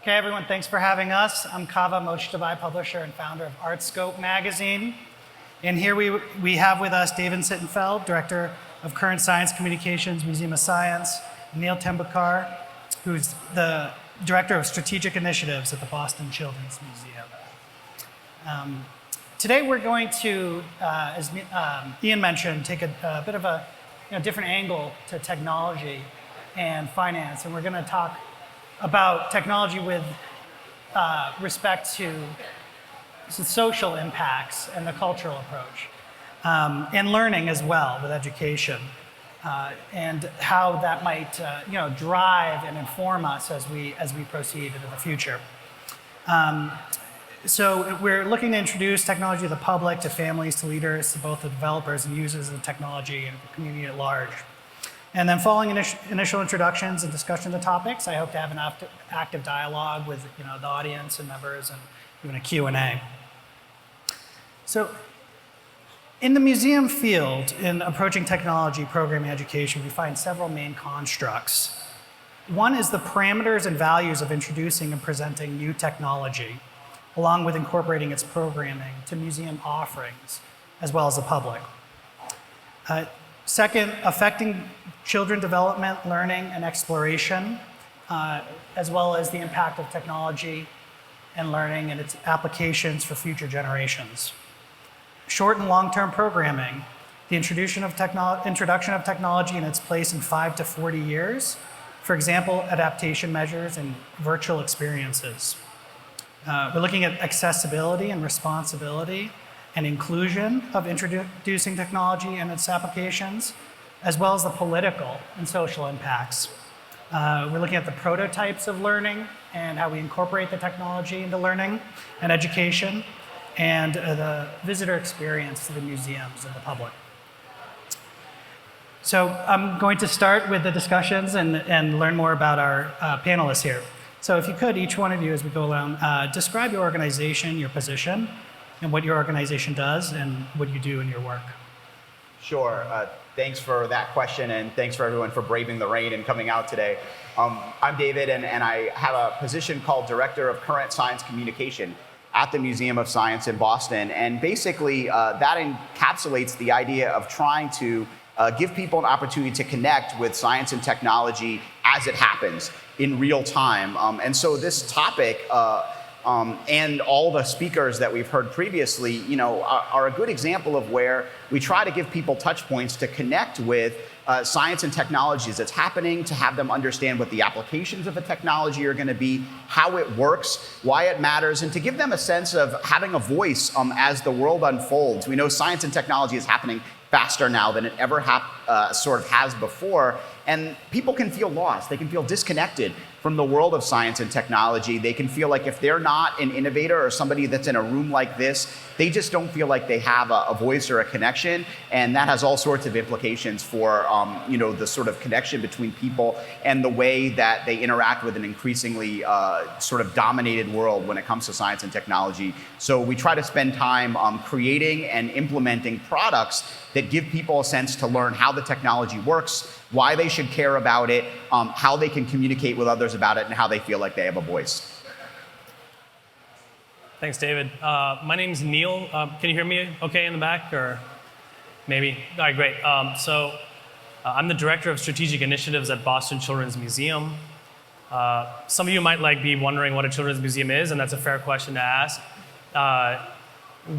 Okay, everyone, thanks for having us. I'm Kaveh, Mojtabai, publisher and founder of Artscope magazine. And here we have with us David Sittenfeld, Director of Current Science Communications, Museum of Science, Neil Tembulkar, who's the Director of Strategic Initiatives at the Boston Children's Museum. Today we're going to, as Ian mentioned, take a bit of a different angle to technology and finance, and we're going to talk about technology with respect to social impacts and the cultural approach, and learning as well with education, and how that might drive and inform us as we proceed into the future. So we're looking to introduce technology to the public, to families, to leaders, to both the developers and users of technology and the community at large. And then following initial introductions and discussion of the topics, I hope to have an active dialogue with the audience and members and even a Q&A. So in the museum field, in approaching technology, programming, education, we find several main constructs. One is the parameters and values of introducing and presenting new technology, along with incorporating its programming to museum offerings, as well as the public. Second, affecting children development, learning, and exploration, as well as the impact of technology and learning and its applications for future generations. Short and long-term programming, the introduction of technology and its place in 5 to 40 years, for example, adaptation measures and virtual experiences. We're looking at accessibility and responsibility and inclusion of introducing technology and its applications, as well as the political and social impacts. We're looking at the prototypes of learning and how we incorporate the technology into learning and education, and the visitor experience to the museums and the public. So I'm going to start with the discussions and learn more about our panelists here. So if you could, each one of you, as we go around, describe your organization, your position, and what your organization does and what you do in your work. Sure. Thanks for that question, and thanks for everyone for braving the rain and coming out today. I'm David, and I have a position called Director of Current Science Communication at the Museum of Science in Boston. And basically, that encapsulates the idea of trying to give people an opportunity to connect with science and technology as it happens in real time. And so this topic, and all the speakers that we've heard previously, are a good example of where we try to give people touch points to connect with science and technology as it's happening, to have them understand what the applications of the technology are going to be, how it works, why it matters, and to give them a sense of having a voice as the world unfolds. We know science and technology is happening faster now than it ever sort of has before. And people can feel lost. They can feel disconnected from the world of science and technology. They can feel like if they're not an innovator or somebody that's in a room like this, they just don't feel like they have a voice or a connection. And that has all sorts of implications for the sort of connection between people and the way that they interact with an increasingly sort of dominated world when it comes to science and technology. So we try to spend time creating and implementing products that give people a sense to learn how the technology works, why they should care about it, how they can communicate with others about it, and how they feel like they have a voice. Thanks, David. My name's Neil. Can you hear me okay in the back, or maybe? All right, great. I'm the Director of Strategic Initiatives at Boston Children's Museum. Some of you might be wondering what a children's museum is, and that's a fair question to ask.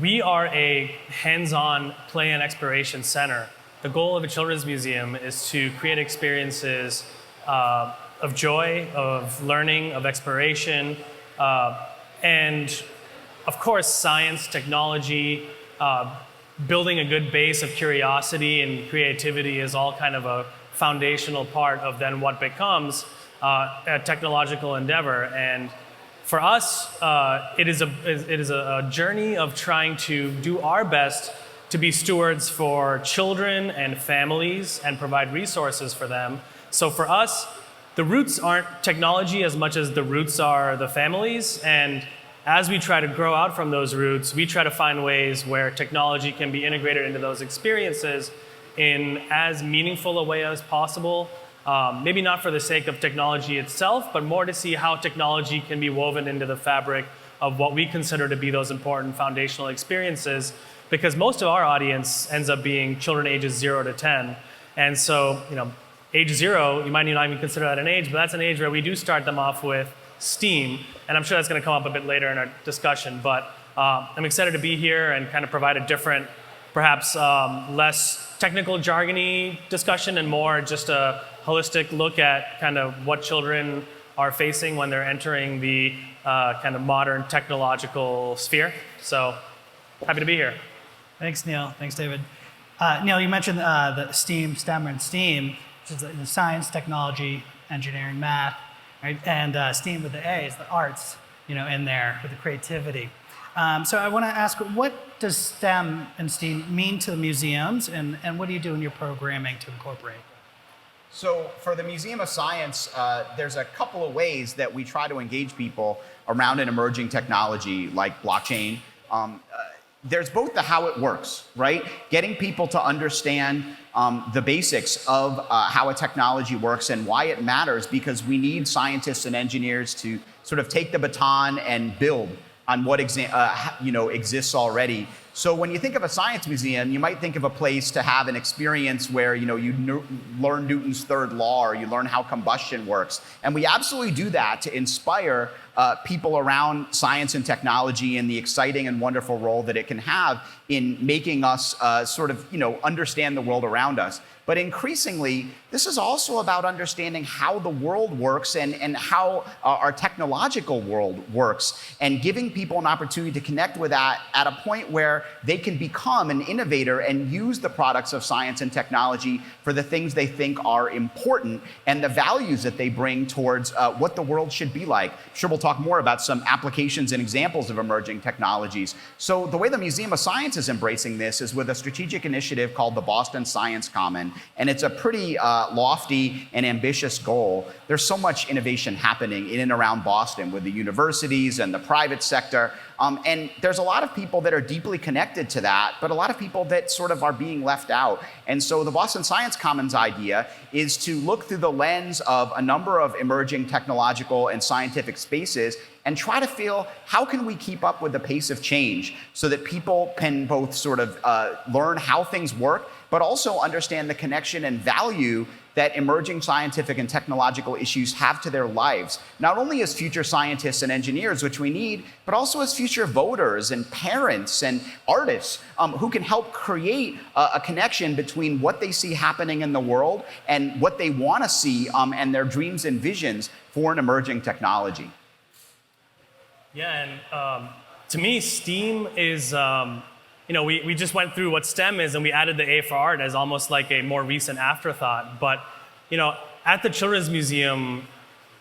We are a hands-on play and exploration center. The goal of a children's museum is to create experiences of joy, of learning, of exploration, and of course science, technology, building a good base of curiosity and creativity is all kind of a foundational part of then what becomes a technological endeavor. And for us, it is a journey of trying to do our best to be stewards for children and families and provide resources for them. So for us, the roots aren't technology as much as the roots are the families. And as we try to grow out from those roots, we try to find ways where technology can be integrated into those experiences in as meaningful a way as possible, maybe not for the sake of technology itself, but more to see how technology can be woven into the fabric of what we consider to be those important foundational experiences, because most of our audience ends up being children ages 0 to 10. And so, age 0, you might not even consider that an age, but that's an age where we do start them off with STEAM, and I'm sure that's going to come up a bit later in our discussion, but I'm excited to be here and kind of provide a different, perhaps less technical jargony discussion and more just a holistic look at kind of what children are facing when they're entering the kind of modern technological sphere. So happy to be here. Thanks, Neil. Thanks, David. Neil, you mentioned the STEM and STEAM, which is the science, technology, engineering, math, right? And STEAM with the A is the arts, in there with the creativity. So I want to ask, what does STEM and STEAM mean to the museums, and what do you do in your programming to incorporate? So for the Museum of Science, there's a couple of ways that we try to engage people around an emerging technology like blockchain. There's both the how it works, right? Getting people to understand the basics of how a technology works and why it matters, because we need scientists and engineers to sort of take the baton and build on what exists already. So when you think of a science museum, you might think of a place to have an experience where you learn Newton's third law, or you learn how combustion works. And we absolutely do that to inspire people around science and technology and the exciting and wonderful role that it can have in making us understand the world around us. But increasingly, this is also about understanding how the world works and how our technological world works, and giving people an opportunity to connect with that at a point where they can become an innovator and use the products of science and technology for the things they think are important and the values that they bring towards what the world should be like. I'm sure we'll talk more about some applications and examples of emerging technologies. So the way the Museum of Science is embracing this is with a strategic initiative called the Boston Science Common. And it's a pretty lofty and ambitious goal. There's so much innovation happening in and around Boston with the universities and the private sector. And there's a lot of people that are deeply connected to that, but a lot of people that sort of are being left out. And so the Boston Science Commons idea is to look through the lens of a number of emerging technological and scientific spaces and try to feel, how can we keep up with the pace of change so that people can both sort of learn how things work, but also understand the connection and value that emerging scientific and technological issues have to their lives, not only as future scientists and engineers, which we need, but also as future voters and parents and artists who can help create a connection between what they see happening in the world and what they want to see and their dreams and visions for an emerging technology. Yeah, and to me, STEAM is, we just went through what STEM is, and we added the A for art as almost like a more recent afterthought. But, at the Children's Museum,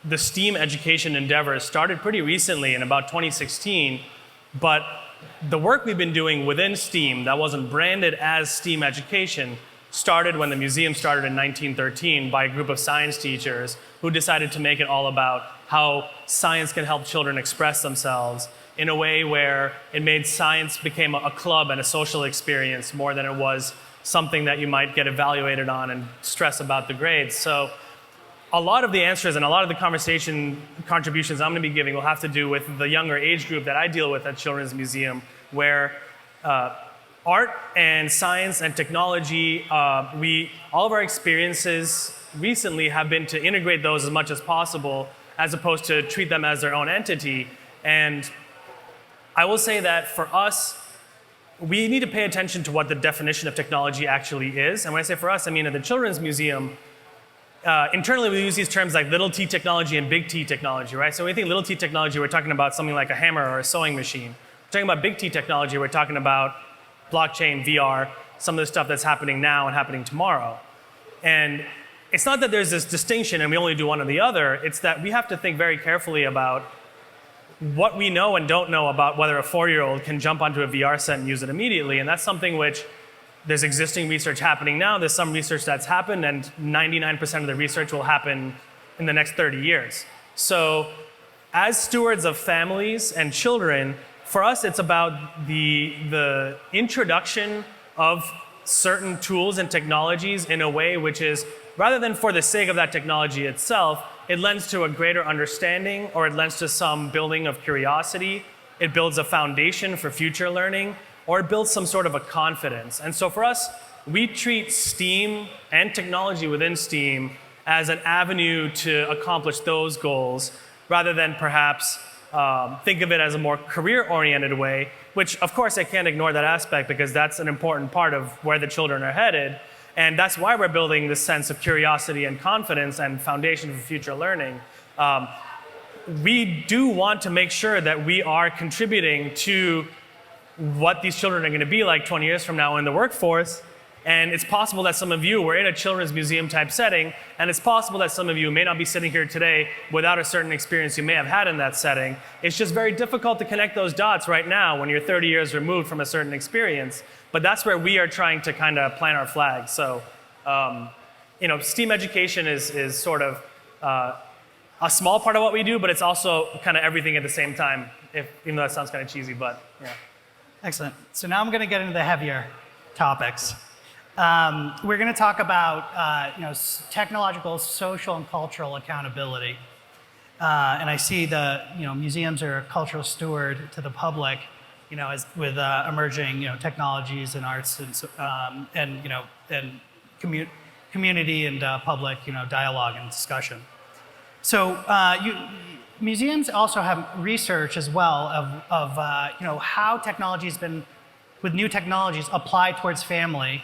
the STEAM education endeavor started pretty recently in about 2016. But the work we've been doing within STEAM that wasn't branded as STEAM education started when the museum started in 1913 by a group of science teachers who decided to make it all about how science can help children express themselves in a way where it made science became a club and a social experience more than it was something that you might get evaluated on and stress about the grades. So a lot of the answers and a lot of the contributions I'm going to be giving will have to do with the younger age group that I deal with at Children's Museum, where art and science and technology, all of our experiences recently have been to integrate those as much as possible, as opposed to treat them as their own entity. And I will say that for us, we need to pay attention to what the definition of technology actually is. And when I say for us, I mean at the Children's Museum, internally we use these terms like little t technology and big T technology, right? So when we think little t technology, we're talking about something like a hammer or a sewing machine. We're talking about big T technology, we're talking about blockchain, VR, some of the stuff that's happening now and happening tomorrow. And it's not that there's this distinction and we only do one or the other, it's that we have to think very carefully about what we know and don't know about whether a 4-year-old can jump onto a VR set and use it immediately. And that's something which there's existing research happening now, there's some research that's happened, and 99% of the research will happen in the next 30 years. So as stewards of families and children, for us it's about the introduction of certain tools and technologies in a way which is, rather than for the sake of that technology itself, it lends to a greater understanding, or it lends to some building of curiosity. It builds a foundation for future learning, or it builds some sort of a confidence. And so for us, we treat STEAM and technology within STEAM as an avenue to accomplish those goals, rather than perhaps think of it as a more career-oriented way, which of course I can't ignore that aspect because that's an important part of where the children are headed. And that's why we're building this sense of curiosity and confidence and foundation for future learning. We do want to make sure that we are contributing to what these children are going to be like 20 years from now in the workforce. And it's possible that some of you were in a children's museum type setting, and it's possible that some of you may not be sitting here today without a certain experience you may have had in that setting. It's just very difficult to connect those dots right now when you're 30 years removed from a certain experience. But that's where we are trying to kind of plant our flag. So, STEAM education is sort of a small part of what we do, but it's also kind of everything at the same time, even though that sounds kind of cheesy, but yeah. Excellent. So now I'm going to get into the heavier topics. We're going to talk about technological, social, and cultural accountability. And I see the museums are a cultural steward to the public, with emerging technologies and arts and community and public dialogue and discussion. So museums also have research as well of how technology has been, with new technologies, applied towards family,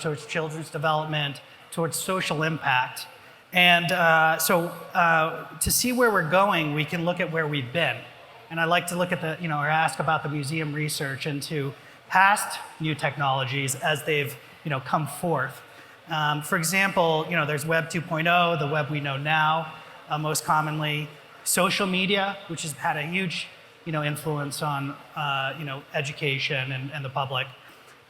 towards children's development, towards social impact. And to see where we're going, we can look at where we've been. And I like to look at or ask about the museum research into past new technologies as they've, come forth. For example, there's Web 2.0, the web we know now, most commonly. Social media, which has had a huge influence on education and the public,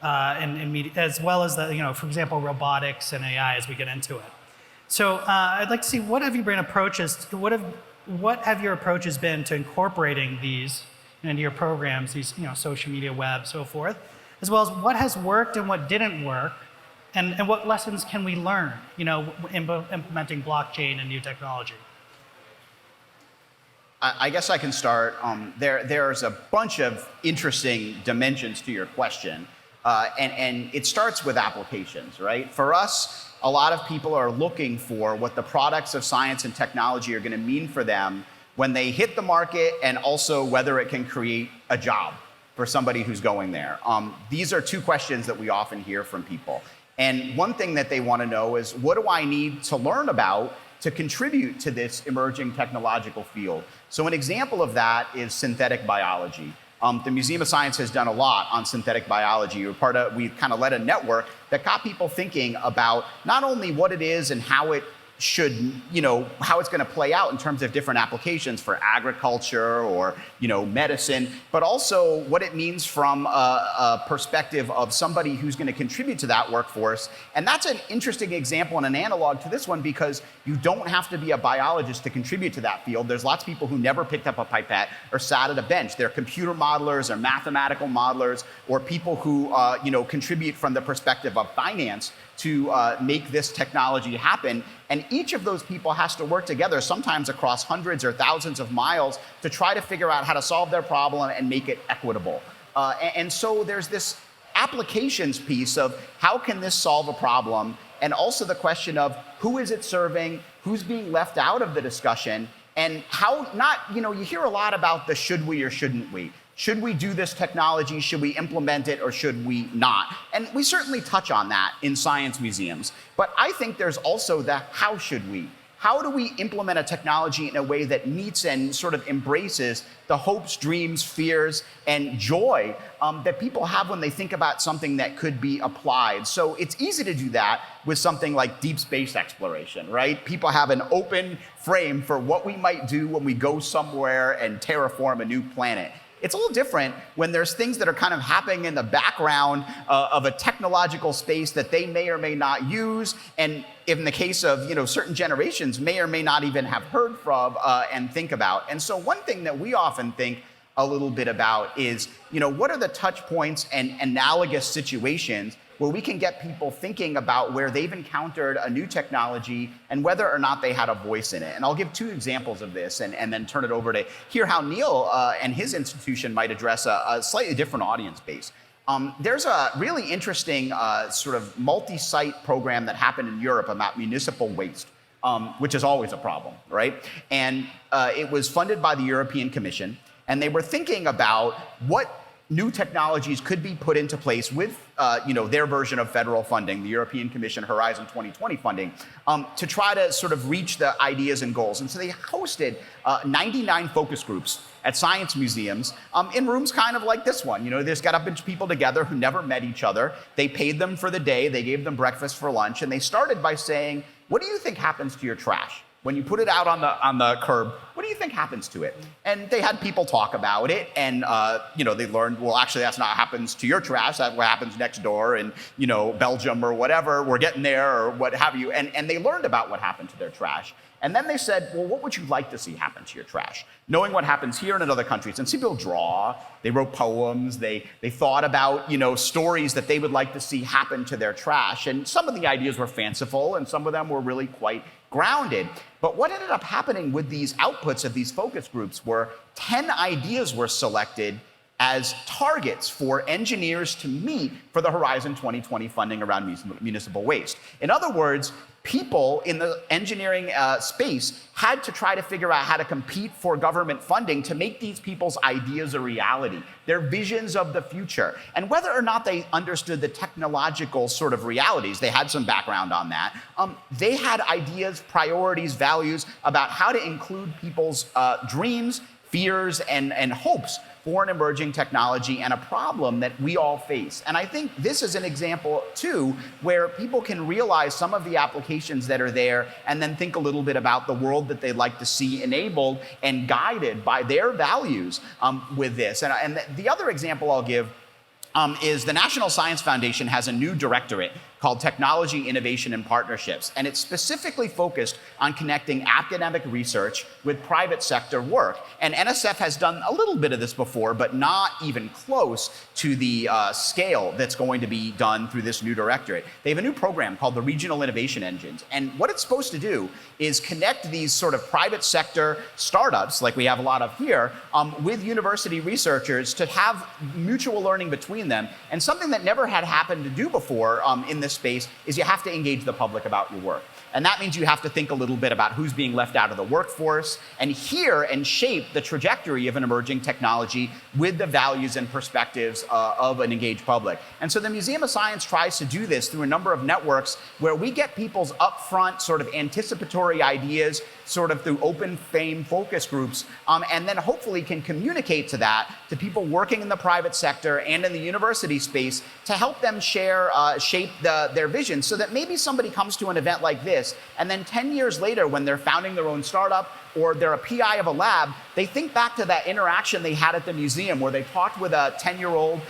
and media, as well as for example, robotics and AI as we get into it. So I'd like to see what have your approaches been to incorporating these into your programs, these social media, web, so forth, as well as what has worked and what didn't work, and what lessons can we learn, implementing blockchain and new technology. I guess I can start. There's a bunch of interesting dimensions to your question, and it starts with applications, right? For us, a lot of people are looking for what the products of science and technology are going to mean for them when they hit the market, and also whether it can create a job for somebody who's going there. These are two questions that we often hear from people. And one thing that they want to know is, what do I need to learn about to contribute to this emerging technological field? So an example of that is synthetic biology. The Museum of Science has done a lot on synthetic biology. We kind of led a network that got people thinking about not only what it is and how it should, how it's going to play out in terms of different applications for agriculture or, medicine, but also what it means from a perspective of somebody who's going to contribute to that workforce. And that's an interesting example and an analog to this one, because you don't have to be a biologist to contribute to that field. There's lots of people who never picked up a pipette or sat at a bench. They're computer modelers or mathematical modelers, or people who, contribute from the perspective of finance to make this technology happen. And each of those people has to work together, sometimes across hundreds or thousands of miles, to try to figure out how to solve their problem and make it equitable. And so there's this applications piece of how can this solve a problem, and also the question of who is it serving, who's being left out of the discussion, and how not, you hear a lot about the should we or shouldn't we. Should we do this technology? Should we implement it, or should we not? And we certainly touch on that in science museums. But I think there's also the how should we? How do we implement a technology in a way that meets and sort of embraces the hopes, dreams, fears, and joy that people have when they think about something that could be applied? So it's easy to do that with something like deep space exploration, right? People have an open frame for what we might do when we go somewhere and terraform a new planet. It's a little different when there's things that are kind of happening in the background of a technological space that they may or may not use, and in the case of certain generations, may or may not even have heard from and think about. And so one thing that we often think a little bit about is, what are the touch points and analogous situations where we can get people thinking about where they've encountered a new technology and whether or not they had a voice in it. And I'll give 2 examples of this and then turn it over to hear how Neil and his institution might address a slightly different audience base. There's a really interesting sort of multi-site program that happened in Europe about municipal waste, which is always a problem, right? And it was funded by the European Commission, and they were thinking about what new technologies could be put into place with their version of federal funding, the European Commission Horizon 2020 funding, to try to sort of reach the ideas and goals. And so they hosted 99 focus groups at science museums in rooms kind of like this one. There's got a bunch of people together who never met each other. They paid them for the day. They gave them breakfast for lunch. And they started by saying, what do you think happens to your trash? When you put it out on the curb, what do you think happens to it? And they had people talk about it, and they learned, well, actually, that's not what happens to your trash. That's what happens next door in Belgium or whatever. We're getting there, or what have you. And they learned about what happened to their trash. And then they said, well, what would you like to see happen to your trash? Knowing what happens here and in other countries. And see people draw, they wrote poems, they thought about stories that they would like to see happen to their trash. And some of the ideas were fanciful, and some of them were really quite grounded. But what ended up happening with these outputs of these focus groups were 10 ideas were selected as targets for engineers to meet for the Horizon 2020 funding around municipal waste. In other words, people in the engineering space had to try to figure out how to compete for government funding to make these people's ideas a reality, their visions of the future. And whether or not they understood the technological sort of realities, they had some background on that, they had ideas, priorities, values about how to include people's dreams, fears, and hopes for an emerging technology and a problem that we all face. And I think this is an example, too, where people can realize some of the applications that are there and then think a little bit about the world that they'd like to see enabled and guided by their values with this. And the other example I'll give is the National Science Foundation has a new directorate called Technology, Innovation, and Partnerships. And it's specifically focused on connecting academic research with private sector work. And NSF has done a little bit of this before, but not even close to the scale that's going to be done through this new directorate. They have a new program called the Regional Innovation Engines. And what it's supposed to do is connect these sort of private sector startups, like we have a lot of here, with university researchers to have mutual learning between them. And something that never had happened to do before in this space is you have to engage the public about your work. And that means you have to think a little bit about who's being left out of the workforce and hear and shape the trajectory of an emerging technology with the values and perspectives of an engaged public. And so the Museum of Science tries to do this through a number of networks where we get people's upfront sort of anticipatory ideas sort of through open fame focus groups, and then hopefully can communicate to that to people working in the private sector and in the university space to help them share, shape their vision so that maybe somebody comes to an event like this, and then 10 years later when they're founding their own startup or they're a PI of a lab, they think back to that interaction they had at the museum where they talked with a 10-year-old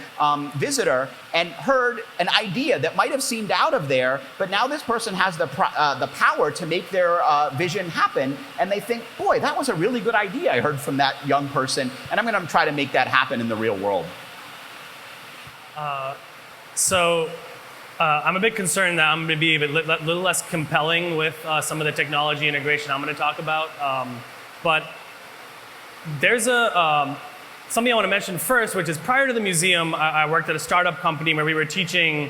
visitor and heard an idea that might have seemed out of there, but now this person has the power to make their vision happen, and they think, boy, that was a really good idea I heard from that young person, and I'm going to try to make that happen in the real world. I'm a bit concerned that I'm going to be a little less compelling with some of the technology integration I'm going to talk about. But there's something I want to mention first, which is prior to the museum, I worked at a startup company where we were teaching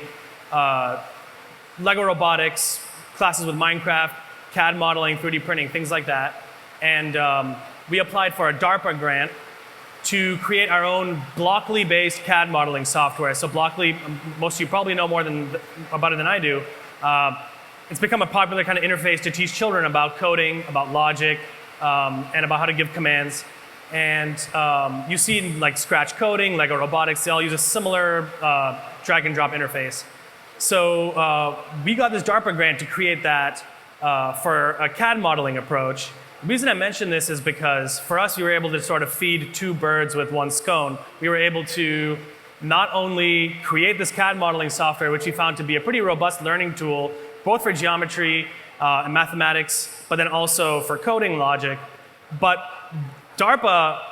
Lego robotics, classes with Minecraft, CAD modeling, 3D printing, things like that. And we applied for a DARPA grant to create our own Blockly-based CAD modeling software. So Blockly, most of you probably know more about it than I do. It's become a popular kind of interface to teach children about coding, about logic, and about how to give commands. And you see in like Scratch coding, Lego robotics, they all use a similar drag and drop interface. So we got this DARPA grant to create that for a CAD modeling approach. The reason I mention this is because for us, we were able to sort of feed 2 birds with 1 stone. We were able to not only create this CAD modeling software, which we found to be a pretty robust learning tool, both for geometry and mathematics, but then also for coding logic. But DARPA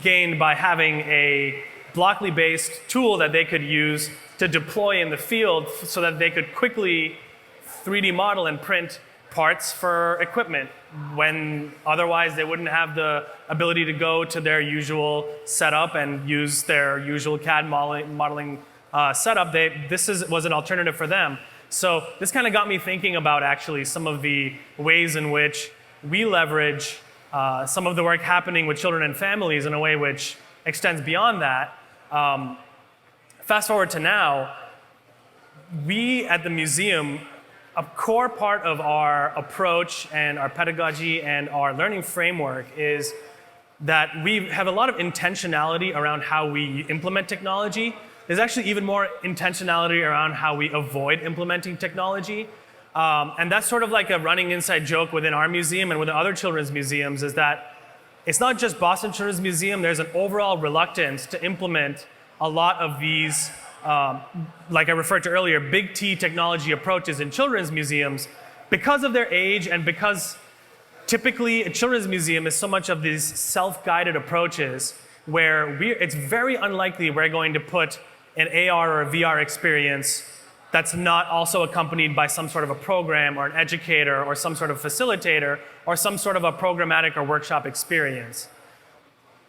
gained by having a Blockly-based tool that they could use to deploy in the field so that they could quickly 3D model and print parts for equipment when otherwise they wouldn't have the ability to go to their usual setup and use their usual CAD modeling setup. Was an alternative for them. So this kind of got me thinking about actually some of the ways in which we leverage some of the work happening with children and families in a way which extends beyond that. Fast forward to now, we at the museum, a core part of our approach and our pedagogy and our learning framework is that we have a lot of intentionality around how we implement technology. There's actually even more intentionality around how we avoid implementing technology. And that's sort of like a running inside joke within our museum and within other children's museums, is that it's not just Boston Children's Museum, there's an overall reluctance to implement a lot of these, like I referred to earlier, big T technology approaches in children's museums because of their age and because typically a children's museum is so much of these self-guided approaches where it's very unlikely we're going to put an AR or a VR experience that's not also accompanied by some sort of a program or an educator or some sort of facilitator or some sort of a programmatic or workshop experience.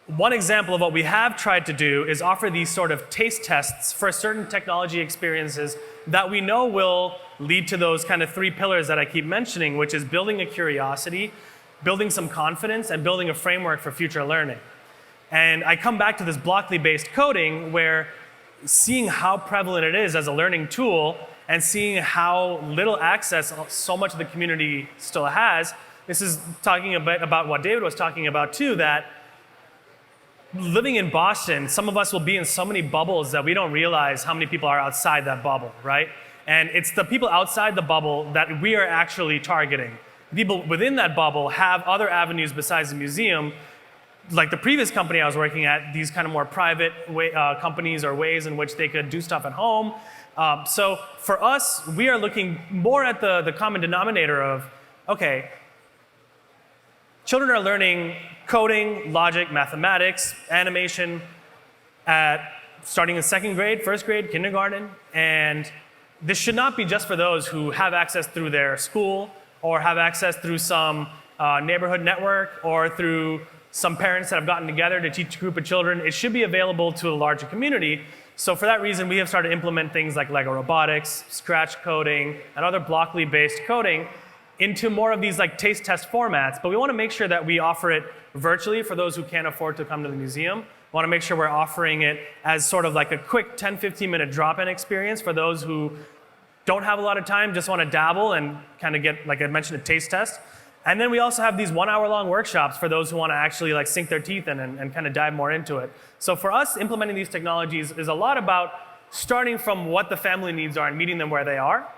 One example of what we have tried to do is offer these sort of taste tests for certain technology experiences that we know will lead to those kind of 3 pillars that I keep mentioning, which is building a curiosity, building some confidence, and building a framework for future learning. And I come back to this Blockly-based coding where seeing how prevalent it is as a learning tool and seeing how little access so much of the community still has, this is talking a bit about what David was talking about too, that living in Boston, some of us will be in so many bubbles that we don't realize how many people are outside that bubble, right? And it's the people outside the bubble that we are actually targeting. People within that bubble have other avenues besides the museum. Like the previous company I was working at, these kind of more private companies or ways in which they could do stuff at home. So for us, we are looking more at the common denominator of, okay, children are learning coding, logic, mathematics, animation starting in 2nd grade, 1st grade, kindergarten. And this should not be just for those who have access through their school or have access through some neighborhood network or through some parents that have gotten together to teach a group of children. It should be available to a larger community. So for that reason, we have started to implement things like Lego robotics, Scratch coding, and other Blockly-based coding into more of these like taste test formats. But we want to make sure that we offer it virtually for those who can't afford to come to the museum. We want to make sure we're offering it as sort of like a quick 10, 15-minute drop-in experience for those who don't have a lot of time, just want to dabble and kind of get, like I mentioned, a taste test. And then we also have these 1-hour-long workshops for those who want to actually like sink their teeth in and kind of dive more into it. So for us, implementing these technologies is a lot about starting from what the family needs are and meeting them where they are.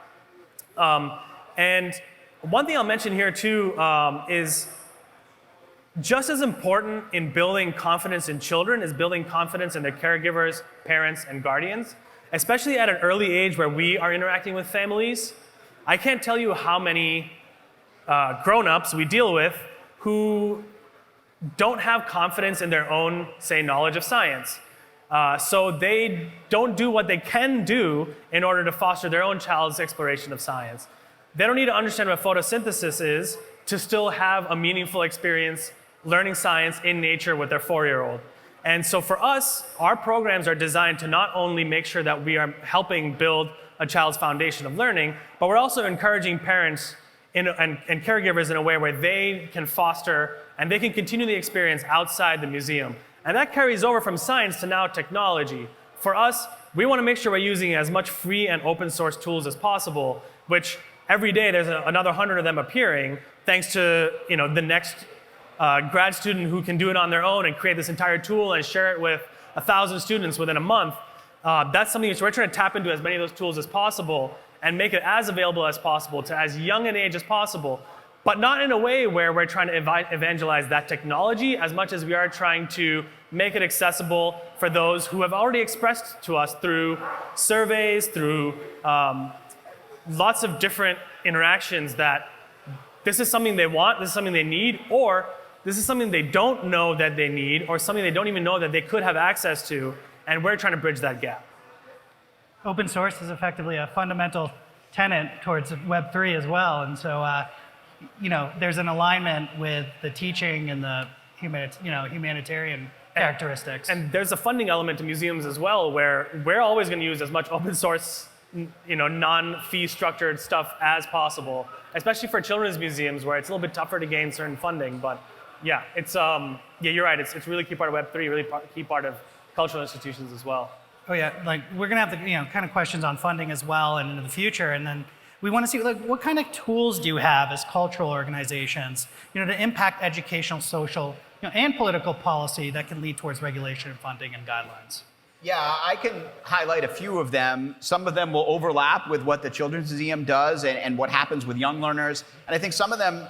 And one thing I'll mention here too is just as important in building confidence in children is building confidence in their caregivers, parents, and guardians, especially at an early age where we are interacting with families. I can't tell you how many grown-ups we deal with who don't have confidence in their own, say, knowledge of science. So they don't do what they can do in order to foster their own child's exploration of science. They don't need to understand what photosynthesis is to still have a meaningful experience learning science in nature with their 4-year-old. And so for us, our programs are designed to not only make sure that we are helping build a child's foundation of learning, but we're also encouraging parents and caregivers in a way where they can foster and they can continue the experience outside the museum. And that carries over from science to now technology. For us, we want to make sure we're using as much free and open source tools as possible, which every day there's another 100 of them appearing, thanks to the next grad student who can do it on their own and create this entire tool and share it with 1,000 students within a month. That's something which we're trying to tap into as many of those tools as possible and make it as available as possible to as young an age as possible, but not in a way where we're trying to evangelize that technology as much as we are trying to make it accessible for those who have already expressed to us through surveys, through lots of different interactions that this is something they want, this is something they need, or this is something they don't know that they need, or something they don't even know that they could have access to. And we're trying to bridge that gap. Open source is effectively a fundamental tenet towards Web3 as well. And so, there's an alignment with the teaching and the humanitarian characteristics. And there's a funding element to museums as well, where we're always going to use as much open source, non-fee structured stuff as possible, especially for children's museums where it's a little bit tougher to gain certain funding. But yeah, you're right. It's a really key part of Web3, really key part of cultural institutions as well. Oh yeah, we're gonna have the kind of questions on funding as well and into the future, and then we want to see what kind of tools do you have as cultural organizations, to impact educational, social, and political policy that can lead towards regulation and funding and guidelines. Yeah, I can highlight a few of them. Some of them will overlap with what the Children's Museum does and what happens with young learners. And I think some of them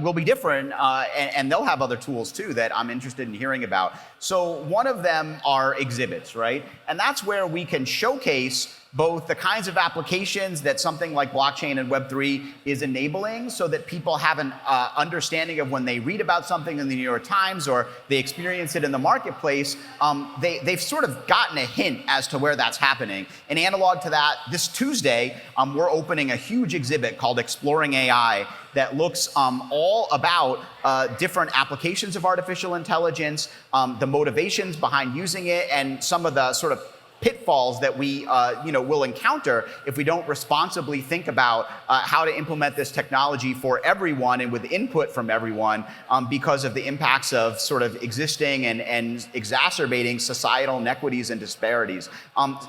will be different, and they'll have other tools too that I'm interested in hearing about. So one of them are exhibits, right? And that's where we can showcase both the kinds of applications that something like blockchain and Web3 is enabling, so that people have an understanding of when they read about something in the New York Times or they experience it in the marketplace, they've sort of gotten a hint as to where that's happening. And analog to that, this Tuesday, we're opening a huge exhibit called Exploring AI that looks all about different applications of artificial intelligence, the motivations behind using it, and some of the sort of pitfalls that we will encounter if we don't responsibly think about how to implement this technology for everyone and with input from everyone, because of the impacts of sort of existing and exacerbating societal inequities and disparities.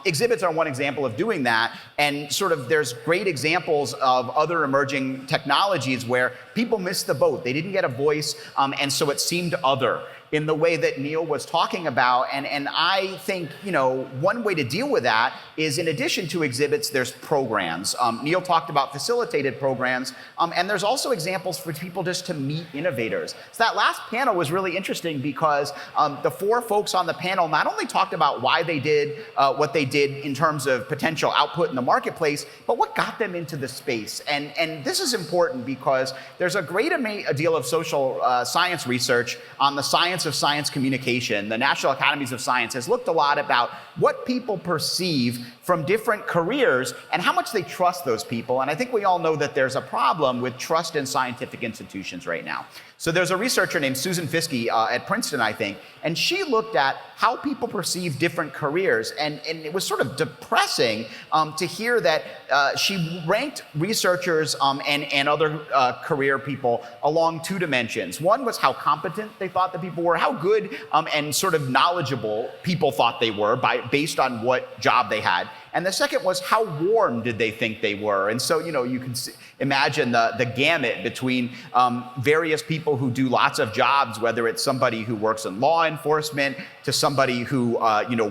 Exhibits are one example of doing that, and sort of there's great examples of other emerging technologies where people missed the boat. They didn't get a voice, and so it seemed other in the way that Neil was talking about. And I think, one way to deal with that is, in addition to exhibits, there's programs. Neil talked about facilitated programs, and there's also examples for people just to meet innovators. So that last panel was really interesting because the four folks on the panel not only talked about why they did what they did in terms of potential output in the marketplace, but what got them into the space. And this is important because there's a great deal of social science research on the science of science communication. The National Academies of Science has looked a lot about what people perceive from different careers and how much they trust those people. And I think we all know that there's a problem with trust in scientific institutions right now. So there's a researcher named Susan Fiske at Princeton, I think, and she looked at how people perceive different careers. And it was sort of depressing to hear that she ranked researchers and other career people along two dimensions. One was how competent they thought the people were, how good and sort of knowledgeable people thought they were based on what job they had. And the second was how warm did they think they were. And so, you can imagine the gamut between various people who do lots of jobs, whether it's somebody who works in law enforcement, to somebody who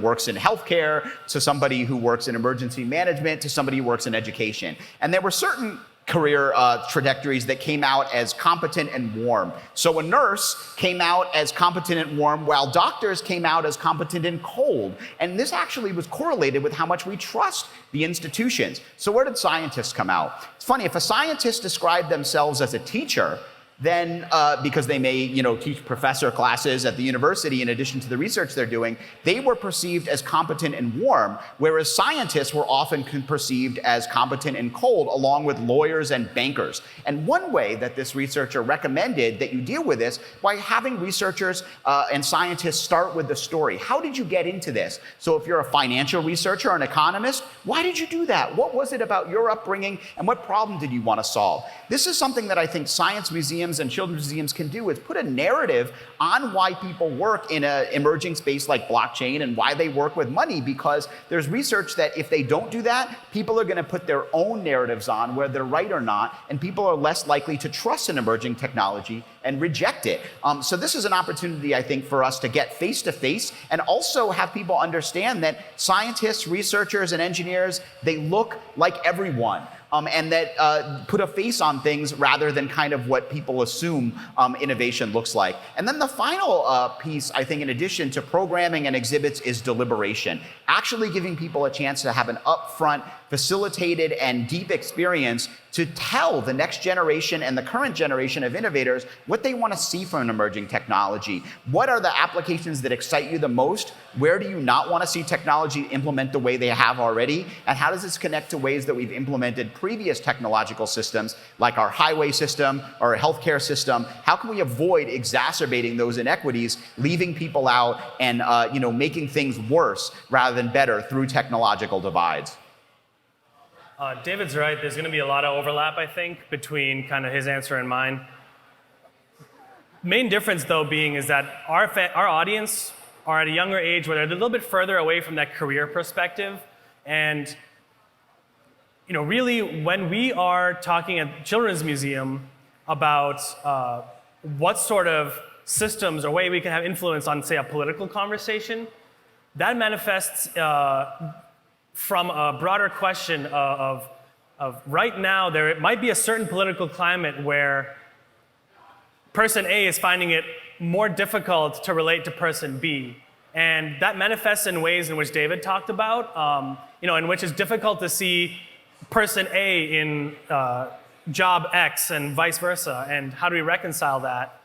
works in healthcare, to somebody who works in emergency management, to somebody who works in education. And there were certain career trajectories that came out as competent and warm. So a nurse came out as competent and warm, while doctors came out as competent and cold. And this actually was correlated with how much we trust the institutions. So where did scientists come out? It's funny, if a scientist described themselves as a teacher, then because they may teach professor classes at the university in addition to the research they're doing, they were perceived as competent and warm, whereas scientists were often perceived as competent and cold, along with lawyers and bankers. And one way that this researcher recommended that you deal with this, by having researchers and scientists start with the story. How did you get into this? So if you're a financial researcher, an economist, why did you do that? What was it about your upbringing, and what problem did you want to solve? This is something that I think science museums and children's museums can do, is put a narrative on why people work in an emerging space like blockchain and why they work with money, because there's research that if they don't do that, people are going to put their own narratives on, whether they're right or not, and people are less likely to trust an emerging technology and reject it. So this is an opportunity, I think, for us to get face-to-face and also have people understand that scientists, researchers, and engineers, they look like everyone. And that put a face on things rather than kind of what people assume innovation looks like. And then the final piece, I think, in addition to programming and exhibits, is deliberation. Actually giving people a chance to have an upfront, facilitated and deep experience to tell the next generation and the current generation of innovators what they want to see from an emerging technology. What are the applications that excite you the most? Where do you not want to see technology implement the way they have already? And how does this connect to ways that we've implemented previous technological systems, like our highway system or our healthcare system? How can we avoid exacerbating those inequities, leaving people out and making things worse rather than better through technological divides? David's right. There's going to be a lot of overlap, I think, between kind of his answer and mine. Main difference, though, being is that our audience are at a younger age where they're a little bit further away from that career perspective. And really, when we are talking at Children's Museum about what sort of systems or way we can have influence on, say, a political conversation, that manifests from a broader question of right now, there might be a certain political climate where person A is finding it more difficult to relate to person B. And that manifests in ways in which David talked about, in which it's difficult to see person A in job X and vice versa. And how do we reconcile that?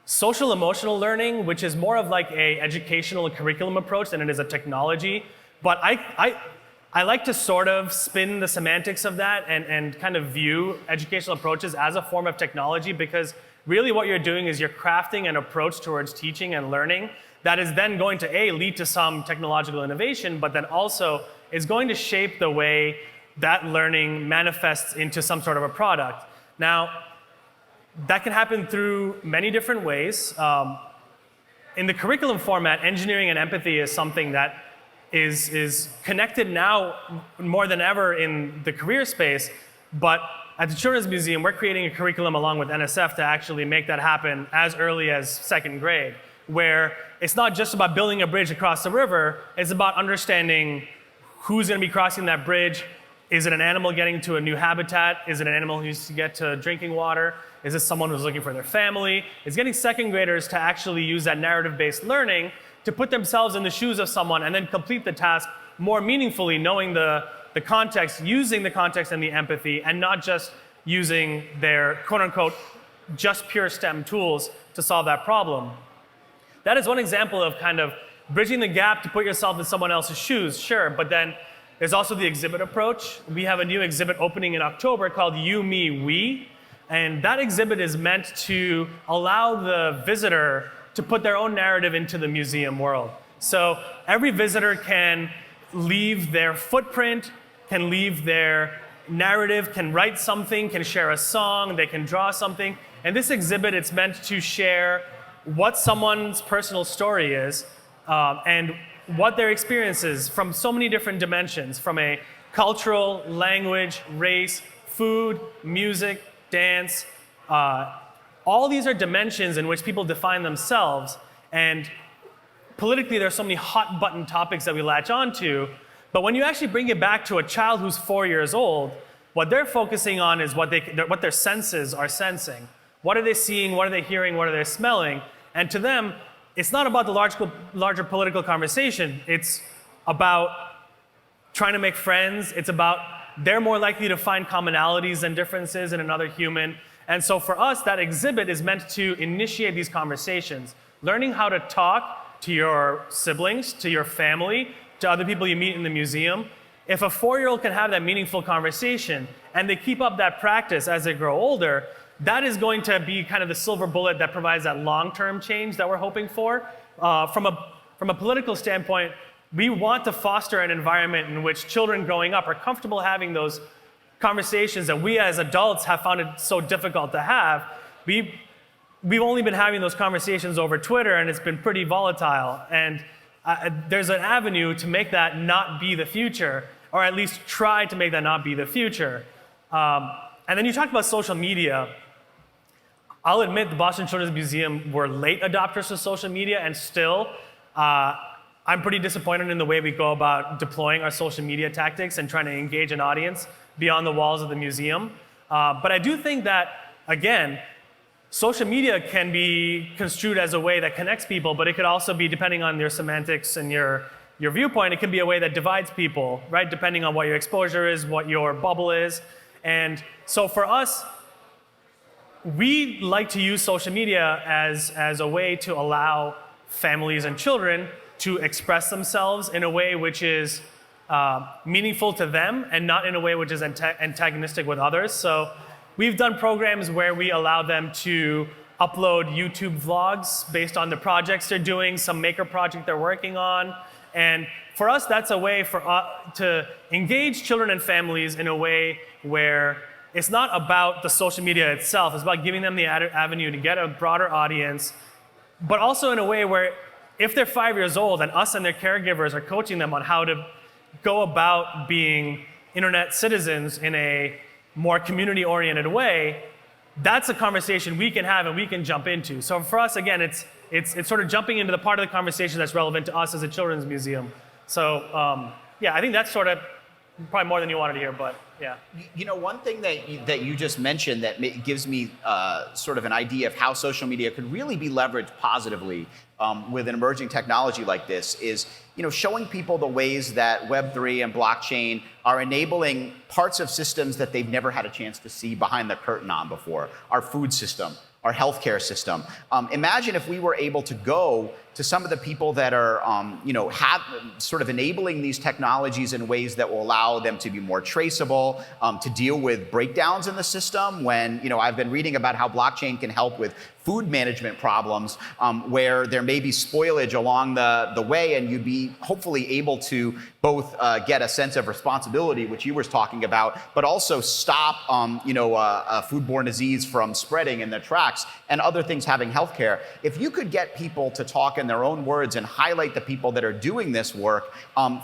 Social emotional learning, which is more of like a educational and curriculum approach than it is a technology. But I like to sort of spin the semantics of that and kind of view educational approaches as a form of technology, because really what you're doing is you're crafting an approach towards teaching and learning that is then going to lead to some technological innovation, but then also is going to shape the way that learning manifests into some sort of a product. Now, that can happen through many different ways. In the curriculum format, engineering and empathy is something that is connected now more than ever in the career space, but at the Children's Museum, we're creating a curriculum along with NSF to actually make that happen as early as second grade, where it's not just about building a bridge across the river, it's about understanding who's going to be crossing that bridge. Is it an animal getting to a new habitat? Is it an animal who needs to get to drinking water? Is it someone who's looking for their family? It's getting second graders to actually use that narrative-based learning to put themselves in the shoes of someone and then complete the task more meaningfully, knowing the context, using the context and the empathy, and not just using their quote-unquote just pure STEM tools to solve that problem. That is one example of kind of bridging the gap to put yourself in someone else's shoes, sure, but then there's also the exhibit approach. We have a new exhibit opening in October called You, Me, We, and that exhibit is meant to allow the visitor to put their own narrative into the museum world. So every visitor can leave their footprint, can leave their narrative, can write something, can share a song, they can draw something. And this exhibit, it's meant to share what someone's personal story is and what their experience is from so many different dimensions, from a cultural, language, race, food, music, dance. All these are dimensions in which people define themselves, and politically there's so many hot button topics that we latch onto, but when you actually bring it back to a child who's 4 years old, what they're focusing on is what their senses are sensing. What are they seeing, what are they hearing, what are they smelling? And to them, it's not about the larger political conversation, it's about trying to make friends, it's about they're more likely to find commonalities and differences in another human. And so for us, that exhibit is meant to initiate these conversations, learning how to talk to your siblings, to your family, to other people you meet in the museum. If a 4-year-old can have that meaningful conversation and they keep up that practice as they grow older, that is going to be kind of the silver bullet that provides that long-term change that we're hoping for. From a political standpoint, we want to foster an environment in which children growing up are comfortable having those conversations that we as adults have found it so difficult to have. We've only been having those conversations over Twitter, and it's been pretty volatile. And there's an avenue to make that not be the future, or at least try to make that not be the future. And then you talked about social media. I'll admit the Boston Children's Museum were late adopters of social media, and still, I'm pretty disappointed in the way we go about deploying our social media tactics and trying to engage an audience beyond the walls of the museum. But I do think that, again, social media can be construed as a way that connects people, but it could also be, depending on your semantics and your your viewpoint, it can be a way that divides people, right? Depending on what your exposure is, what your bubble is. And so for us, we like to use social media as a way to allow families and children to express themselves in a way which is meaningful to them and not in a way which is antagonistic with others. So we've done programs where we allow them to upload YouTube vlogs based on the projects they're doing, some maker project they're working on. And for us, that's a way for to engage children and families in a way where it's not about the social media itself. It's about giving them the avenue to get a broader audience, but also in a way where if they're 5 years old and us and their caregivers are coaching them on how to go about being internet citizens in a more community-oriented way, that's a conversation we can have and we can jump into. So for us, again, it's sort of jumping into the part of the conversation that's relevant to us as a children's museum. So yeah, I think that's sort of probably more than you wanted to hear, but yeah. You know, one thing that you just mentioned that gives me sort of an idea of how social media could really be leveraged positively with an emerging technology like this is, you know, showing people the ways that Web3 and blockchain are enabling parts of systems that they've never had a chance to see behind the curtain on before. Our food system, our healthcare system. Imagine if we were able to go to some of the people that are, you know, sort of enabling these technologies in ways that will allow them to be more traceable, to deal with breakdowns in the system. When, you know, I've been reading about how blockchain can help with food management problems where there may be spoilage along the way, and you'd be hopefully able to both get a sense of responsibility, which you were talking about, but also stop, you know, foodborne disease from spreading in their tracks and other things having healthcare. If you could get people to talk in their own words and highlight the people that are doing this work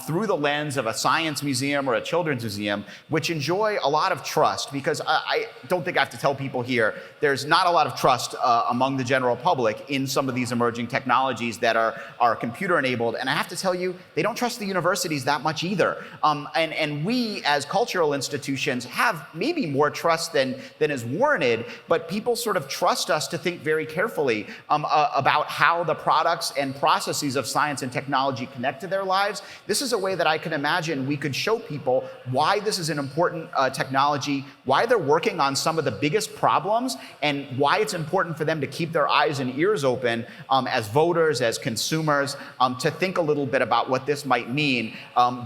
through the lens of a science museum or a children's museum, which enjoy a lot of trust, because I don't think I have to tell people here, there's not a lot of trust among the general public in some of these emerging technologies that are computer enabled. And I have to tell you, they don't trust the universities that much either. And we as cultural institutions have maybe more trust than is warranted, but people sort of trust us to think very carefully about how the products and processes of science and technology connect to their lives. This is a way that I can imagine we could show people why this is an important technology, why they're working on some of the biggest problems, and why it's important for them to keep their eyes and ears open as voters, as consumers, to think a little bit about what this might mean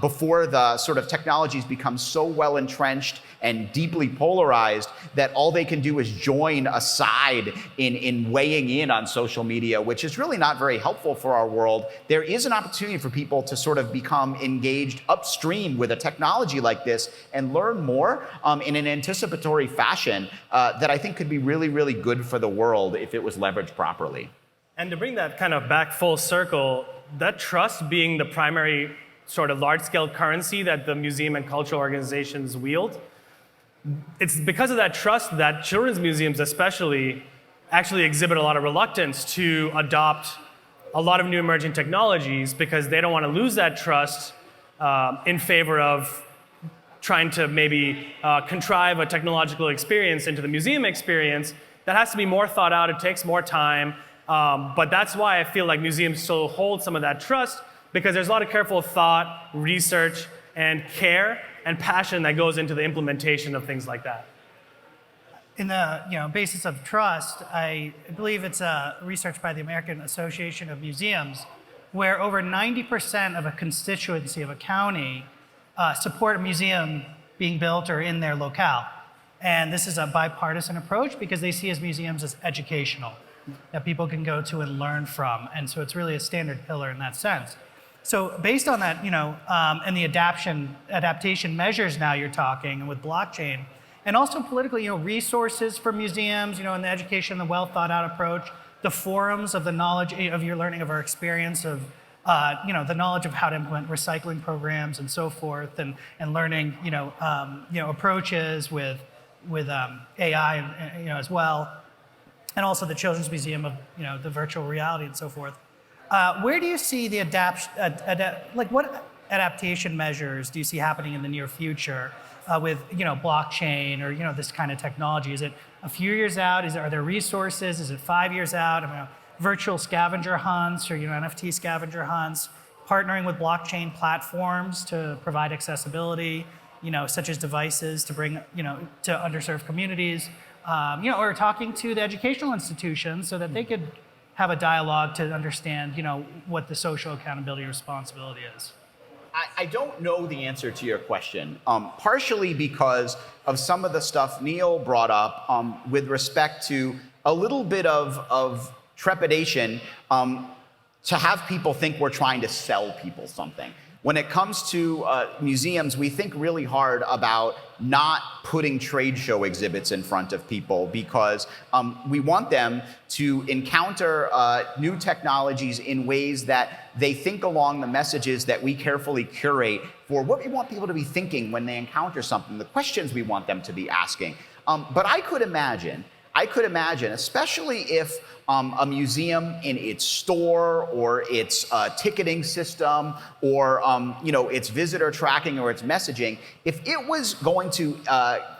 before the sort of technologies become so well entrenched and deeply polarized that all they can do is join a side in weighing in on social media, which is really not very helpful for our world. There is an opportunity for people to sort of become engaged upstream with a technology like this and learn more in an anticipatory fashion that I think could be really, really good for the world if it was leveraged properly. And to bring that kind of back full circle, that trust being the primary sort of large-scale currency that the museum and cultural organizations wield, it's because of that trust that children's museums especially actually exhibit a lot of reluctance to adopt a lot of new emerging technologies, because they don't want to lose that trust in favor of trying to maybe contrive a technological experience into the museum experience that has to be more thought out. It takes more time. But that's why I feel like museums still hold some of that trust, because there's a lot of careful thought, research, and care and passion that goes into the implementation of things like that. In the basis of trust, I believe it's research by the American Association of Museums, where over 90% of a constituency of a county support a museum being built or in their locale. And this is a bipartisan approach because they see museums as educational, that people can go to and learn from. And so it's really a standard pillar in that sense. So based on that, and the adaptation measures now you're talking, and with blockchain, and also politically, resources for museums, and the education, the well thought out approach, the forums of the knowledge of your learning of our experience of, the knowledge of how to implement recycling programs and so forth, and learning, approaches with AI, as well, and also the Children's Museum of, the virtual reality and so forth. Where do you see the what adaptation measures do you see happening in the near future with blockchain or this kind of technology? Is it a few years out? Are there resources? Is it 5 years out? Virtual scavenger hunts or NFT scavenger hunts? partnering with blockchain platforms to provide accessibility, such as devices to bring, to underserved communities, or talking to the educational institutions so that they could have a dialogue to understand, what the social accountability responsibility is. I don't know the answer to your question, partially because of some of the stuff Neil brought up with respect to a little bit of trepidation to have people think we're trying to sell people something. When it comes to museums, we think really hard about not putting trade show exhibits in front of people because we want them to encounter new technologies in ways that they think along the messages that we carefully curate for what we want people to be thinking when they encounter something, the questions we want them to be asking. But I could imagine, especially if a museum in its store or its ticketing system or its visitor tracking or its messaging, if it was going to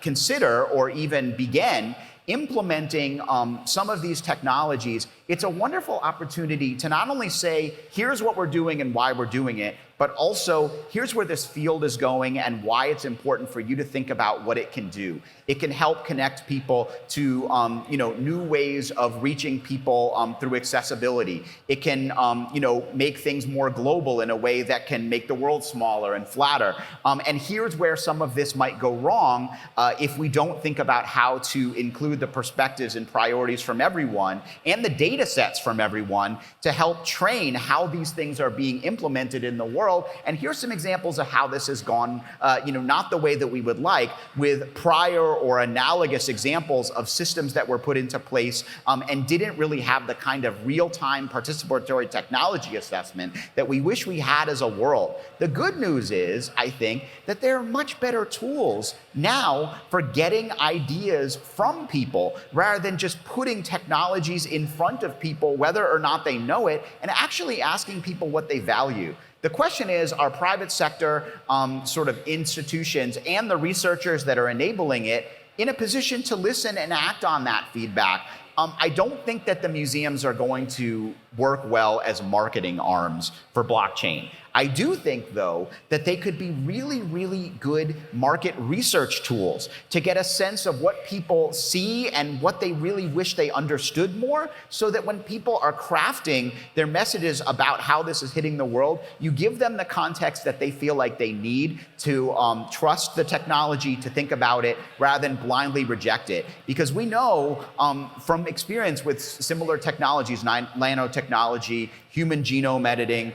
consider or even begin implementing some of these technologies, it's a wonderful opportunity to not only say, here's what we're doing and why we're doing it, but also here's where this field is going and why it's important for you to think about what it can do. It can help connect people to new ways of reaching people through accessibility. It can make things more global in a way that can make the world smaller and flatter. And here's where some of this might go wrong if we don't think about how to include the perspectives and priorities from everyone and the data sets from everyone to help train how these things are being implemented in the world. And here's some examples of how this has gone, not the way that we would like, with prior or analogous examples of systems that were put into place and didn't really have the kind of real-time participatory technology assessment that we wish we had as a world. The good news is, I think, that there are much better tools now for getting ideas from people rather than just putting technologies in front of people, whether or not they know it, and actually asking people what they value. The question is, are private sector sort of institutions and the researchers that are enabling it in a position to listen and act on that feedback? I don't think that the museums are going to work well as marketing arms for blockchain. I do think, though, that they could be really, really good market research tools to get a sense of what people see and what they really wish they understood more, so that when people are crafting their messages about how this is hitting the world, you give them the context that they feel like they need to trust the technology, to think about it, rather than blindly reject it. Because we know from experience with similar technologies, nanotechnology, human genome editing,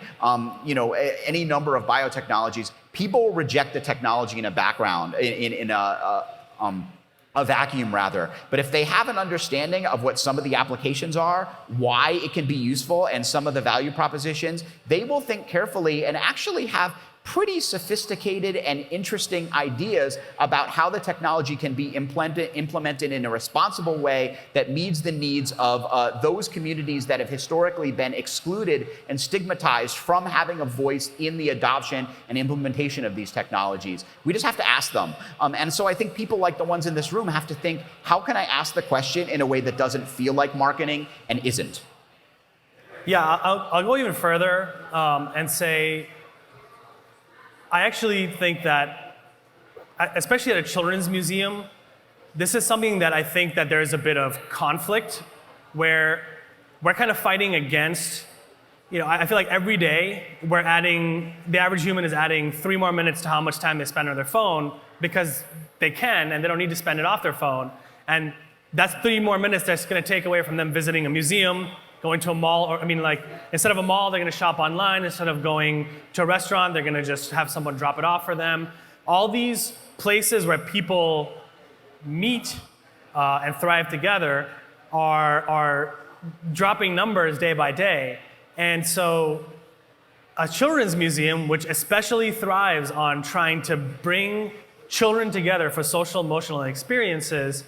any number of biotechnologies, people reject the technology in a background, in a vacuum rather. But if they have an understanding of what some of the applications are, why it can be useful, and some of the value propositions, they will think carefully and actually have pretty sophisticated and interesting ideas about how the technology can be implemented in a responsible way that meets the needs of those communities that have historically been excluded and stigmatized from having a voice in the adoption and implementation of these technologies. We just have to ask them. And so I think people like the ones in this room have to think, how can I ask the question in a way that doesn't feel like marketing and isn't? Yeah, I'll go even further and say, I actually think that, especially at a children's museum, this is something that I think that there's a bit of conflict where we're kind of fighting against, I feel like every day the average human is adding 3 more minutes to how much time they spend on their phone because they can and they don't need to spend it off their phone. And that's 3 more minutes that's going to take away from them visiting a museum, going to a mall, or instead of a mall, they're going to shop online. Instead of going to a restaurant, they're going to just have someone drop it off for them. All these places where people meet and thrive together are dropping numbers day by day. And so a children's museum, which especially thrives on trying to bring children together for social emotional experiences,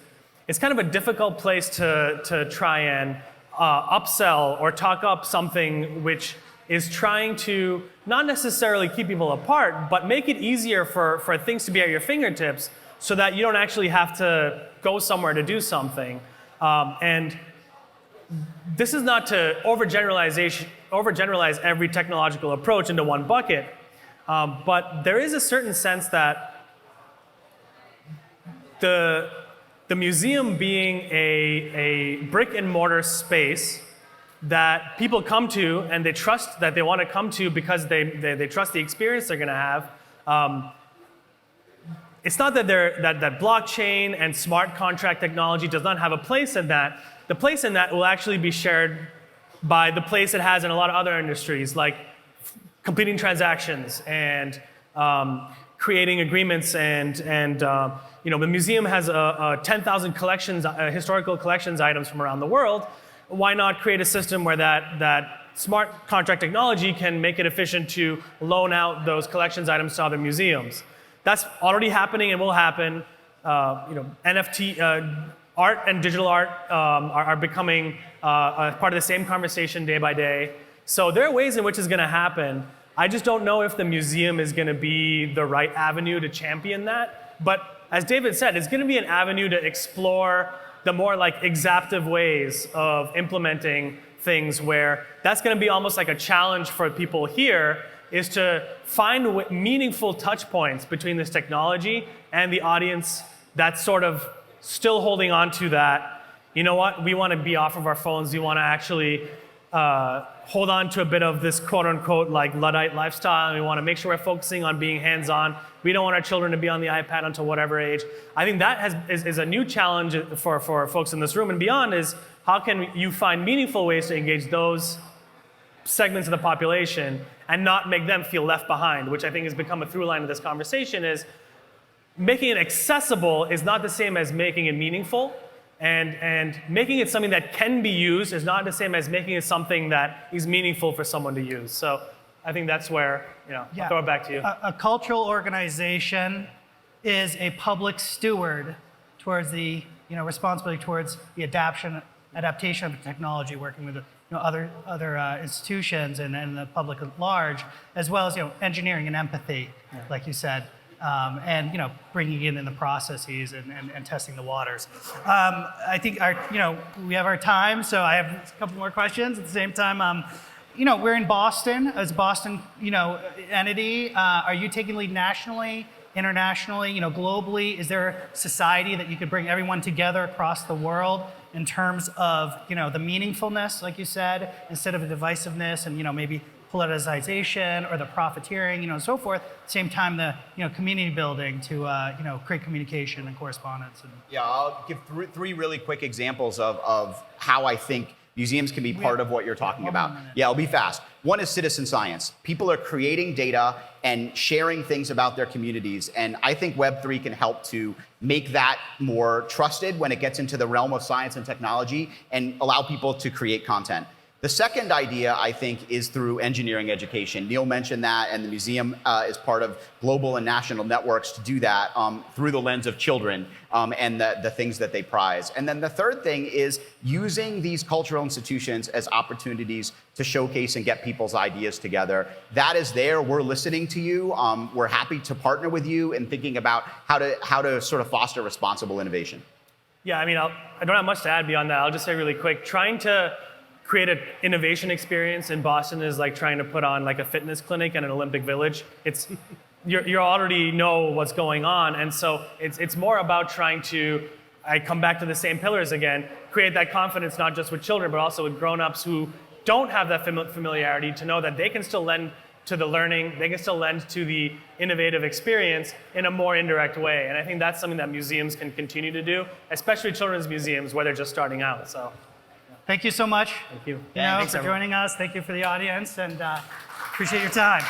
it's kind of a difficult place to try and upsell or talk up something which is trying to not necessarily keep people apart, but make it easier for things to be at your fingertips so that you don't actually have to go somewhere to do something. And this is not to overgeneralize every technological approach into one bucket, but there is a certain sense that the museum being a brick and mortar space that people come to and they trust that they want to come to because they trust the experience they're going to have. It's not that that blockchain and smart contract technology does not have a place in that. The place in that will actually be shared by the place it has in a lot of other industries, like completing transactions and creating agreements and the museum has 10,000 collections, historical collections items from around the world. Why not create a system where that smart contract technology can make it efficient to loan out those collections items to other museums? That's already happening and will happen. NFT, art and digital art are becoming a part of the same conversation day by day. So there are ways in which it's going to happen. I just don't know if the museum is going to be the right avenue to champion that. But as David said, it's going to be an avenue to explore the more like exaptive ways of implementing things where that's going to be almost like a challenge for people here, is to find meaningful touch points between this technology and the audience that's sort of still holding on to that, you know what, we want to be off of our phones, we want to actually hold on to a bit of this quote unquote like Luddite lifestyle, and we want to make sure we're focusing on being hands-on. We don't want our children to be on the iPad until whatever age. I think that is a new challenge for folks in this room and beyond, is how can you find meaningful ways to engage those segments of the population and not make them feel left behind, which I think has become a through line of this conversation. Is making it accessible is not the same as making it meaningful, and making it something that can be used is not the same as making it something that is meaningful for someone to use. So I think that's where, I'll throw it back to you. A cultural organization is a public steward towards the, responsibility towards the adaptation of technology, working with other institutions and the public at large, as well as engineering and empathy, like you said, and bringing in the processes and testing the waters. I think we have our time, so I have a couple more questions at the same time. We're in Boston. As a Boston entity, are you taking lead nationally, internationally, globally? Is there a society that you could bring everyone together across the world in terms of the meaningfulness, like you said, instead of the divisiveness and maybe politicization or the profiteering, and so forth? At the same time, the community building to create communication and correspondence. Yeah, I'll give three really quick examples of how I think museums can be part of what you're talking about. Yeah, I'll be fast. One is citizen science. People are creating data and sharing things about their communities, and I think Web3 can help to make that more trusted when it gets into the realm of science and technology and allow people to create content. The second idea, I think, is through engineering education. Neil mentioned that, and the museum is part of global and national networks to do that through the lens of children and the things that they prize. And then the third thing is using these cultural institutions as opportunities to showcase and get people's ideas together. That is there. We're listening to you. We're happy to partner with you in thinking about how to sort of foster responsible innovation. Yeah, I don't have much to add beyond that. I'll just say really quick, trying to create an innovation experience in Boston is like trying to put on like a fitness clinic in an Olympic village. You already know what's going on, and so it's more about trying to, I come back to the same pillars again, create that confidence not just with children but also with grown-ups who don't have that familiarity, to know that they can still lend to the learning, they can still lend to the innovative experience in a more indirect way. And I think that's something that museums can continue to do, especially children's museums where they're just starting out. So. Thank you so much. Thank you. Thanks for joining us. Thank you for the audience, and appreciate your time.